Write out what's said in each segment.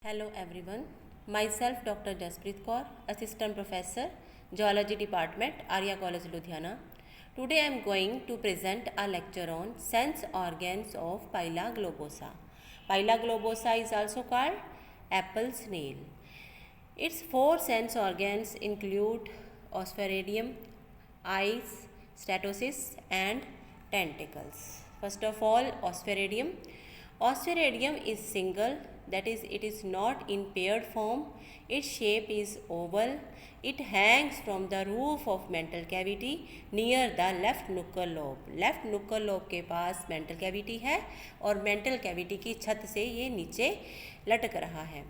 Hello everyone, myself Dr. Jaspreet Kaur, Assistant Professor, Geology Department, Arya College, Ludhiana. Today I am going to present a lecture on sense organs of Pila globosa. Pila globosa is also called apple snail. Its four sense organs include osphaeridium, eyes, statocysts and tentacles. First of all, osphaeridium. Osphaeridium is single, that is, it is not in paired form. Its shape is oval. It hangs from the roof of mental cavity near the left nuchal lobe. Left nuchal lobe के पास mental cavity है और mental cavity की छत से ये नीचे लटक रहा है.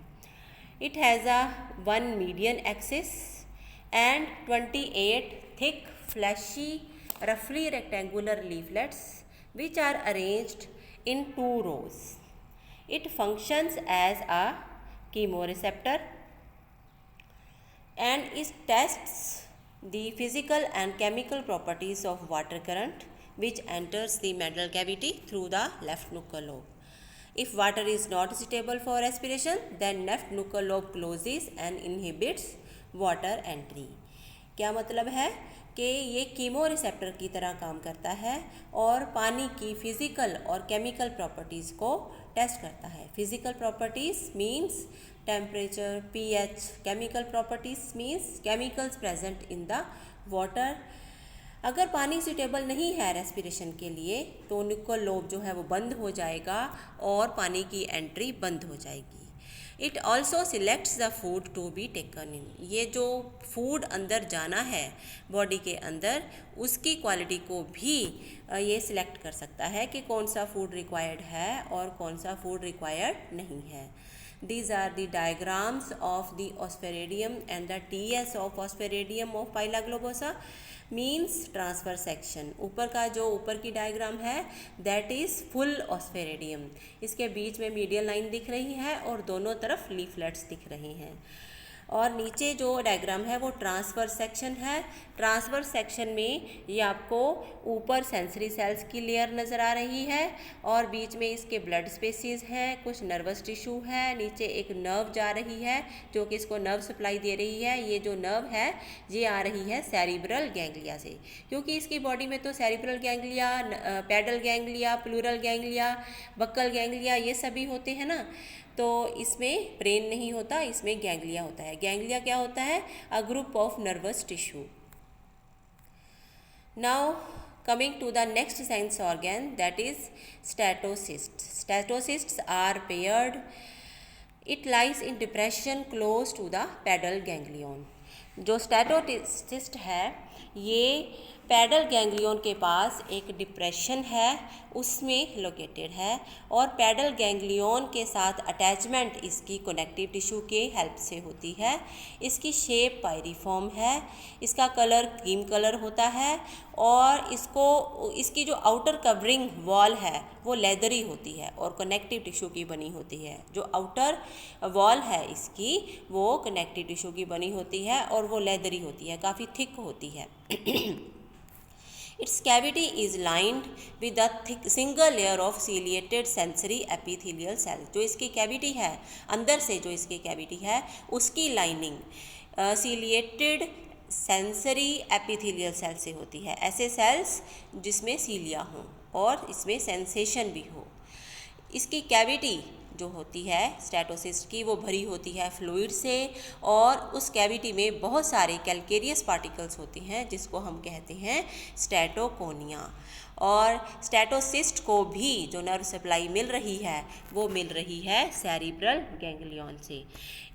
It has a one median axis and 28 thick, fleshy, roughly rectangular leaflets which are arranged in two rows. It functions as a chemoreceptor and it tests the physical and chemical properties of water current which enters the mental cavity through the left nuchal lobe. If water is not suitable for respiration, then left nuchal lobe closes and inhibits water entry. क्या मतलब है कि ये chemo receptor की तरह काम करता है और पानी की फिज़िकल और केमिकल प्रॉपर्टीज़ को टेस्ट करता है. Physical properties means temperature, pH. Chemical properties means chemicals present in the water. अगर पानी सूटेबल नहीं है रेस्पिरेशन के लिए तो nuchal लोब जो है वो बंद हो जाएगा और पानी की एंट्री बंद हो जाएगी. It also selects the food to be taken in. ये जो फूड अंदर जाना है बॉडी के अंदर, उसकी क्वालिटी को भी ये सिलेक्ट कर सकता है कि कौन सा फूड रिक्वायर्ड है और कौन सा फूड रिक्वायर्ड नहीं है. These are the diagrams of the osphaeridium and the TS of osphaeridium of Pila globosa means transfer section. ऊपर का जो ऊपर की डायग्राम है that is full osphaeridium. इसके बीच में मीडियल लाइन दिख रही है और दोनों तरफ लीफलेट्स दिख रही हैं. और नीचे जो डायग्राम है वो ट्रांसफर सेक्शन है. ट्रांसफर सेक्शन में ये आपको ऊपर सेंसरी सेल्स की लेयर नज़र आ रही है और बीच में इसके ब्लड स्पेसिस हैं, कुछ नर्वस टिश्यू है, नीचे एक नर्व जा रही है जो कि इसको नर्व सप्लाई दे रही है. ये जो नर्व है ये आ रही है सेरिब्रल गैंग्लिया से, क्योंकि इसकी बॉडी में तो cerebral ganglia, pedal ganglia, pleural ganglia, buccal ganglia ये सभी होते हैं ना. तो इसमें ब्रेन नहीं होता, इसमें गैंग्लिया होता है. गैंग्लिया क्या होता है? A group of nervous tissue. Now coming to the next sense organ, that is statocysts. Statocysts are paired. It lies in depression close to the pedal ganglion. जो स्टैटोसिस्ट है ये पैडल गैंग्लियन के पास एक depression है उसमें located है और pedal ganglion के साथ अटैचमेंट इसकी कनेक्टिव टिश्यू के हेल्प से होती है. इसकी शेप पायरिफॉर्म है. इसका कलर क्रीम कलर होता है और इसकी जो आउटर कवरिंग वॉल है वो लेदरी होती है और कनेक्टिव टिश्यू की बनी होती है. जो आउटर वॉल है इसकी वो कनेक्टिव टिश्यू की बनी होती है और वो लेदरी होती है, काफ़ी थिक होती है. Its cavity is lined with a thick single layer of ciliated sensory epithelial cells. जो इसकी कैविटी है, अंदर से जो इसकी कैविटी है उसकी lining ciliated sensory epithelial cell से होती है. ऐसे सेल्स जिसमें सीलिया हों और इसमें सेंसेशन भी हो. इसकी कैविटी जो होती है स्टैटोसिस्ट की वो भरी होती है फ्लूइड से और उस कैविटी में बहुत सारे कैल्केरियस पार्टिकल्स होते हैं जिसको हम कहते हैं स्टैटोकोनिया. और स्टैटोसिस्ट को भी जो नर्व सप्लाई मिल रही है वो मिल रही है सेरिब्रल गैंग्लियन से.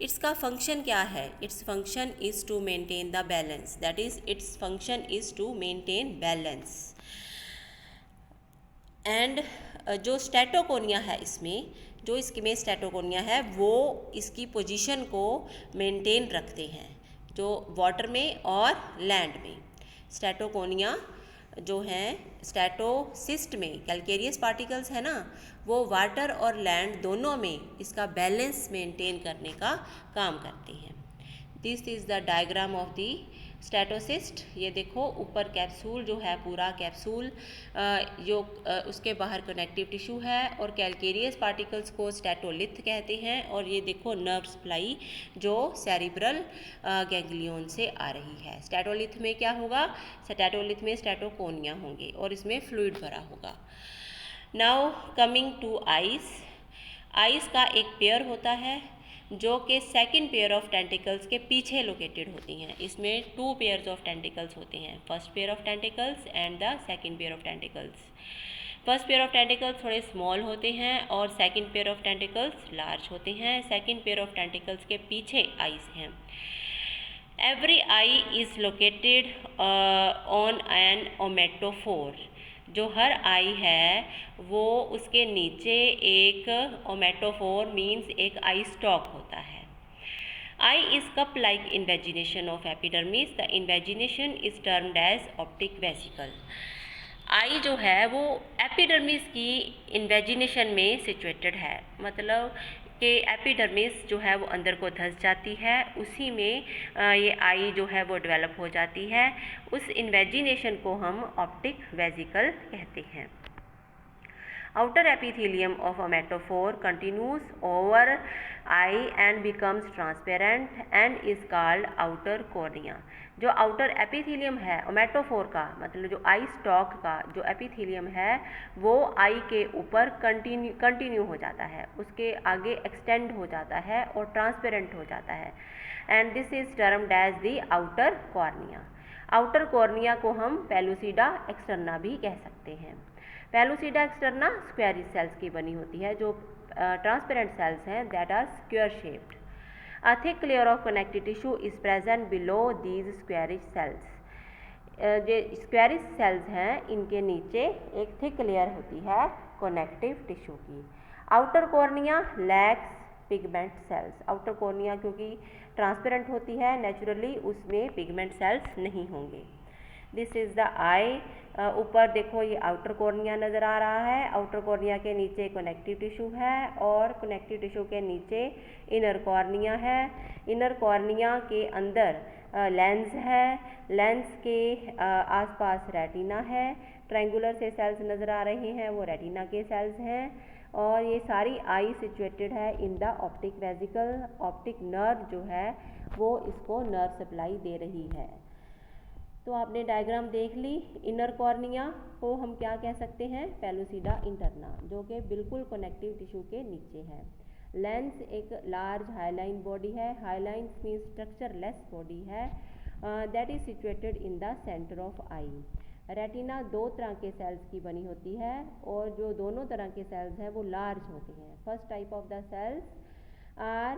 इसका फंक्शन क्या है? Its function is to maintain the balance. That is its function is to maintain balance. And जो स्टैटोकोनिया है इसमें स्टैटोकोनिया है वो इसकी पोजीशन को मेंटेन रखते हैं जो वाटर में और लैंड में. स्टैटोकोनिया जो हैं स्टैटोसिस्ट में कैल्केरियस पार्टिकल्स है ना, वो वाटर और लैंड दोनों में इसका बैलेंस मेंटेन करने का काम करते हैं. This is the diagram of the statocyst, ये देखो ऊपर कैप्सूल जो है पूरा कैप्सूल जो उसके बाहर कनेक्टिव टिश्यू है, और कैलकेरियस पार्टिकल्स को स्टेटोलिथ कहते हैं। और ये देखो नर्व सप्लाई जो सेरिब्रल गैंग्लियन से आ रही है। स्टेटोलिथ में क्या होगा? स्टेटोलिथ में स्टेटोकोनिया होंगे और इसमें फ्लूइड भरा होगा। Now coming to eyes. Eyes का एक पेयर होता है जो कि सेकंड पेयर ऑफ टेंटिकल्स के पीछे लोकेटेड होती हैं। इसमें 2 पेयर्स ऑफ टेंटिकल्स होते हैं, first pair of tentacles and the second pair of tentacles. First pair of tentacles थोड़े स्मॉल होते हैं और second pair of tentacles large होते हैं। सेकंड पेयर ऑफ टेंटिकल्स के पीछे आइस हैं। Every eye is located on an ommatophore. जो हर आई है वो उसके नीचे एक ओमेटोफोर मीन्स एक आई स्टॉक होता है। Eye is cup like invagination of epidermis. The invagination is termed as optic vesicle. Eye जो है वो एपिडर्मिस की इन्वेजिनेशन में सिचुएटेड है, मतलब कि एपिडर्मिस जो है वो अंदर को धंस जाती है, उसी में ये आई जो है वो डेवलप हो जाती है। उस इन्वेजिनेशन को हम ऑप्टिक वेसिकल कहते हैं। Outer epithelium of omatophore continues over eye and becomes transparent and is called outer cornea। जो आउटर एपिथेलियम है ओमेटोफोर का, मतलब जो आई स्टॉक का जो एपिथेलियम है वो आई के ऊपर कंटिन्यू हो जाता है, उसके आगे एक्सटेंड हो जाता है और ट्रांसपेरेंट हो जाता है, and this is termed as the outer cornea. Outer cornea को हम पेलुसिडा एक्सटर्ना भी कह सकते हैं। पेलुसिडा एक्सटर्ना स्क्वेरिश सेल्स की बनी होती है। जो ट्रांसपेरेंट सेल्स हैं that are square shaped. A thick layer of connective tissue is present below these squarish cells. जो स्क्वेरिश सेल्स हैं इनके नीचे एक थिक लेयर होती है कनेक्टिव टिश्यू की। Outer cornea lacks pigment cells. Outer cornea क्योंकि ट्रांसपेरेंट होती है नेचुरली, उसमें पिगमेंट सेल्स नहीं होंगे। This is the eye. ऊपर देखो ये आउटर कॉर्निया नज़र आ रहा है, आउटर कॉर्निया के नीचे कनेक्टिव टिश्यू है और कनेक्टिव टिश्यू के नीचे इनर कॉर्निया है। इनर कॉर्निया के अंदर लेंस है, लेंस के आसपास रेटिना है। ट्रायंगुलर से सेल्स नज़र आ रहे हैं वो रेटिना के सेल्स हैं, और ये सारी आई सिचुएटेड है in the optic vesicle. Optic nerve जो है वो इसको नर्व सप्लाई दे रही है। तो आपने डायग्राम देख ली। इनर कॉर्निया को हम क्या कह सकते हैं? पेलुसिडा इंटरना, जो कि बिल्कुल कनेक्टिव टिश्यू के नीचे है। लेंस एक लार्ज हाईलाइन बॉडी है, हाईलाइन मीन्स स्ट्रक्चरलेस बॉडी है, that is situated in the centre of I. Retina 2 तरह के सेल्स की बनी होती है और जो दोनों तरह के सेल्स हैं वो लार्ज होते हैं। First type of the cells are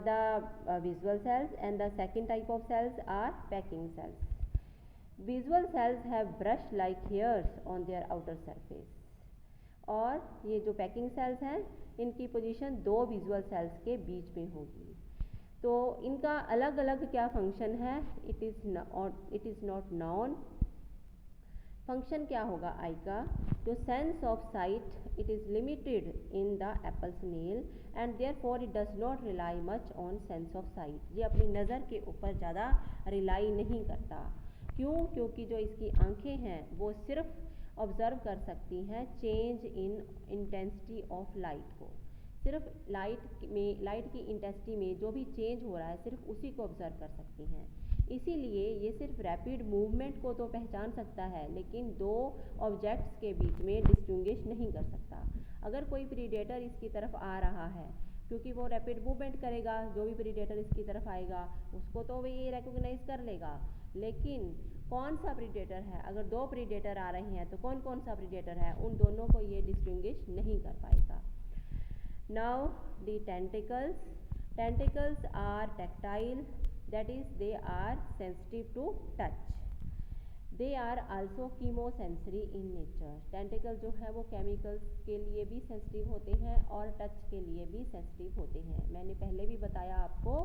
the visual cells and the second type of cells are packing cells. Visual cells have brush-like hairs on their outer surface। और ये जो पैकिंग सेल्स हैं इनकी position 2 visual sales के बीच में होगी। तो इनका अलग अलग क्या फंक्शन है? It is not non. Function क्या होगा आई का? जो sense of site it is limited in the apples nail and therefore it does not rely much on sense of site. ये अपनी नज़र के ऊपर ज़्यादा रिलाई नहीं करता। क्यों? क्योंकि जो इसकी आंखें हैं वो सिर्फ ऑब्ज़र्व कर सकती हैं change in intensity of light को। सिर्फ लाइट की इंटेंसिटी में जो भी चेंज हो रहा है सिर्फ उसी को ऑब्ज़र्व कर सकती हैं। इसीलिए ये सिर्फ रैपिड मूवमेंट को तो पहचान सकता है लेकिन 2 ऑब्जेक्ट्स के बीच में डिस्टिंग्विश नहीं कर सकता। अगर कोई प्रीडेटर इसकी तरफ आ रहा है, क्योंकि वो रैपिड मूवमेंट करेगा, जो भी प्रीडेटर इसकी तरफ आएगा उसको तो वो ये रिकॉग्नाइज कर लेगा, लेकिन कौन सा प्रीडेटर है? अगर 2 प्रीडेटर आ रहे हैं तो कौन कौन सा प्रीडेटर है, उन दोनों को ये डिस्टिंग्विश नहीं कर पाएगा। Now the tentacles. Tentacles are tactile, that is they are sensitive to touch. They are also chemosensory in nature. Tentacle जो है वो केमिकल्स के लिए भी सेंसिटिव होते हैं और टच के लिए भी सेंसिटिव होते हैं। मैंने पहले भी बताया आपको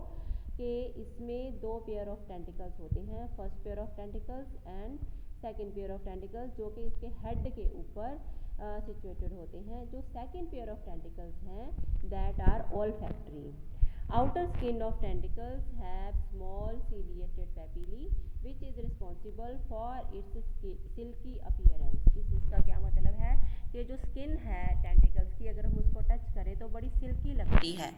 कि इसमें 2 पेयर ऑफ टेंटिकल्स होते हैं, first pair of tentacles and second pair of tentacles, जो कि इसके हेड के ऊपर सिचुएटेड होते हैं। जो सेकंड पेयर ऑफ टेंटिकल्स हैं that are olfactory. Outer skin of tentacles have small ciliated papillae which is responsible for its silky appearance. इसका क्या मतलब है कि जो स्किन है टेंटिकल्स की, अगर हम उसको टच करें तो बड़ी सिल्की लगती है।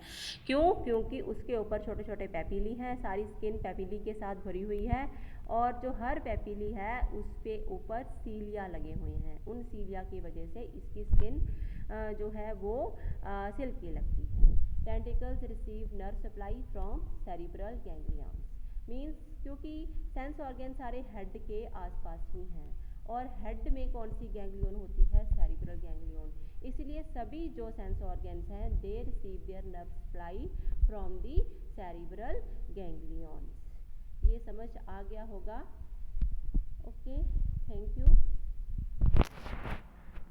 क्यों? क्योंकि उसके ऊपर छोटे छोटे पेपिली हैं, सारी स्किन पेपिली के साथ भरी हुई है और जो हर पेपिली है उस पे ऊपर सीलिया लगे हुए हैं। उन सीलिया की वजह से इसकी स्किन जो है वो सिल्की लगती है। Tentacles receive nerve supply from cerebral ganglions, means क्योंकि सेंस ऑर्गन सारे हेड के आसपास ही हैं और हेड में कौन सी गैंग्लियन होती है? Cerebral ganglion. इसलिए सभी जो सेंस ऑर्गन्स हैं they receive there nerve supply from the cerebral ganglions. ये समझ आ गया होगा। Okay, thank you.